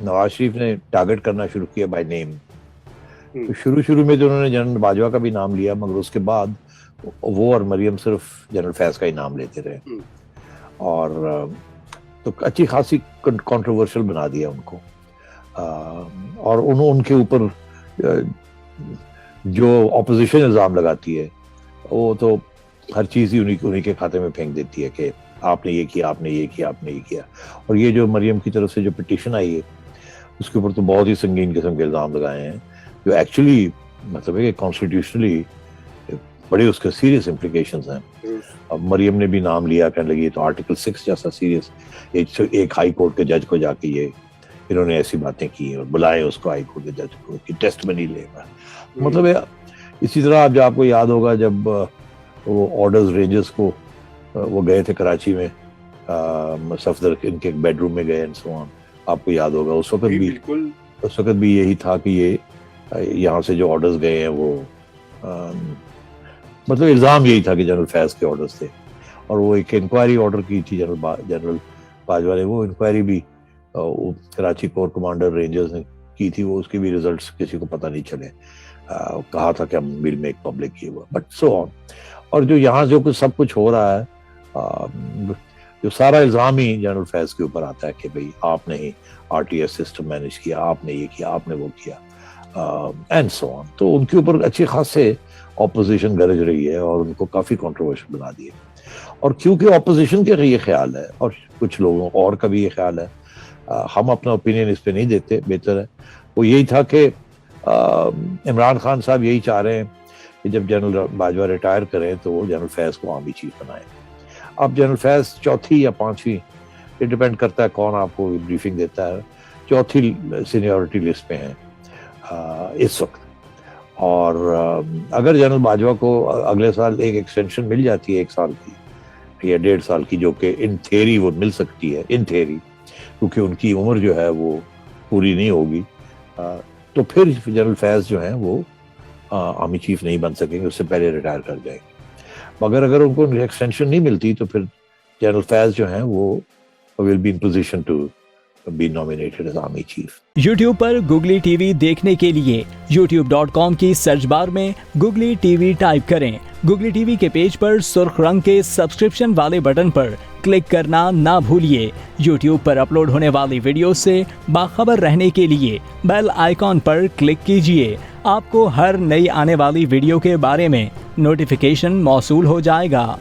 नवाज शरीफ ने टारगेट करना शुरू किया बाय नेम। तो हम्म। शुरू में तो उन्होंने जनरल बाजवा का भी नाम लिया, मगर उसके बाद वो और मरियम सिर्फ जनरल फैज का ही नाम लेते रहे। हम्म। और तो अच्छी खासी कंट्रोवर्शियल बना दिया उनको। और उनके ऊपर जो ऑपोजिशन इल्जाम लगाती है वो तो हर चीज ही उन्हीं के खाते में फेंक देती है कि आपने ये किया, आपने ये किया, आपने ये किया। और ये जो मरियम की तरफ से जो पिटीशन आई है उसके ऊपर तो बहुत ही संगीन किस्म के इल्जाम लगाए हैं, जो एक्चुअली मतलब है कि कॉन्स्टिट्यूशनली बड़े उसके सीरियस इम्प्लीकेशंस हैं। अब मरियम ने भी नाम लिया, कहने लगी तो आर्टिकल 6 जैसा सीरियस, एक हाई कोर्ट के जज को जाके ये इन्होंने ऐसी बातें की और बुलाए उसको हाई कोर्ट के जज को कि टेस्ट बनी लेगा। मतलब है इसी तरह आप, जो आपको याद होगा जब वो ऑर्डर्स रेंजर्स को वो गए थे कराची में, सफदर इनके बेडरूम में गए एंड सो ऑन, आपको याद होगा उस वक्त भी यही था कि ये यहाँ से जो ऑर्डर्स गए हैं वो मतलब इल्ज़ाम यही था कि जनरल फैज के ऑर्डर्स थे। और वो एक इंक्वायरी ऑर्डर की थी जनरल बाजवा ने, वो इंक्वायरी भी कराची कोर कमांडर रेंजर्स ने की थी, वो उसके भी रिजल्ट्स किसी को पता नहीं चले। कहा था कि हम विल मेक पब्लिक किए हुआ, बट सो ऑन। और जो यहाँ जो कुछ सब कुछ हो रहा है, जो सारा इल्ज़ाम ही जनरल फैज के ऊपर आता है कि भाई आपने ही RTS सिस्टम मैनेज किया, आपने ये किया, आपने वो किया एंड सो ऑन। तो उनके ऊपर अच्छे खासे ऑपोजिशन गरज रही है और उनको काफ़ी कंट्रोवर्शियल बना दिए। और क्योंकि ऑपोजिशन का ये ख्याल है और कुछ लोगों और का भी ये ख्याल है, हम अपना ओपिनियन इस पे नहीं देते, बेहतर है वो यही था कि इमरान खान साहब यही चाह रहे हैं कि जब जनरल बाजवा रिटायर करें तो वो जनरल फैज को आर्मी चीफ बनाए। अब जनरल फैज चौथी या पांचवी, ये डिपेंड करता है कौन आपको ब्रीफिंग देता है, चौथी सीनियरिटी लिस्ट पे हैं इस वक्त। और अगर जनरल बाजवा को अगले साल एक एक्सटेंशन मिल जाती है 1 साल की या 1.5 साल की, जो कि इन थेरी वो मिल सकती है, इन थेरी, क्योंकि उनकी उम्र जो है वो पूरी नहीं होगी, तो फिर जनरल फैज जो है वो आर्मी चीफ नहीं बन सकेंगे, उससे पहले रिटायर कर जाएंगे। मगर अगर उनको एक्सटेंशन नहीं मिलती तो फिर जनरल फैज जो है वो will be in position to be nominated as army chief. YouTube पर गुगली टीवी देखने के लिए youtube.com की सर्च बार में गुगली टीवी टाइप करें। गुगली टीवी के पेज पर सुर्ख रंग के सब्सक्रिप्शन वाले बटन पर क्लिक करना ना भूलिए। YouTube पर अपलोड होने वाली वीडियो से बाखबर रहने के लिए बेल आइकॉन पर क्लिक कीजिए। आपको हर नई आने वाली वीडियो के बारे में नोटिफिकेशन मौसूल हो जाएगा।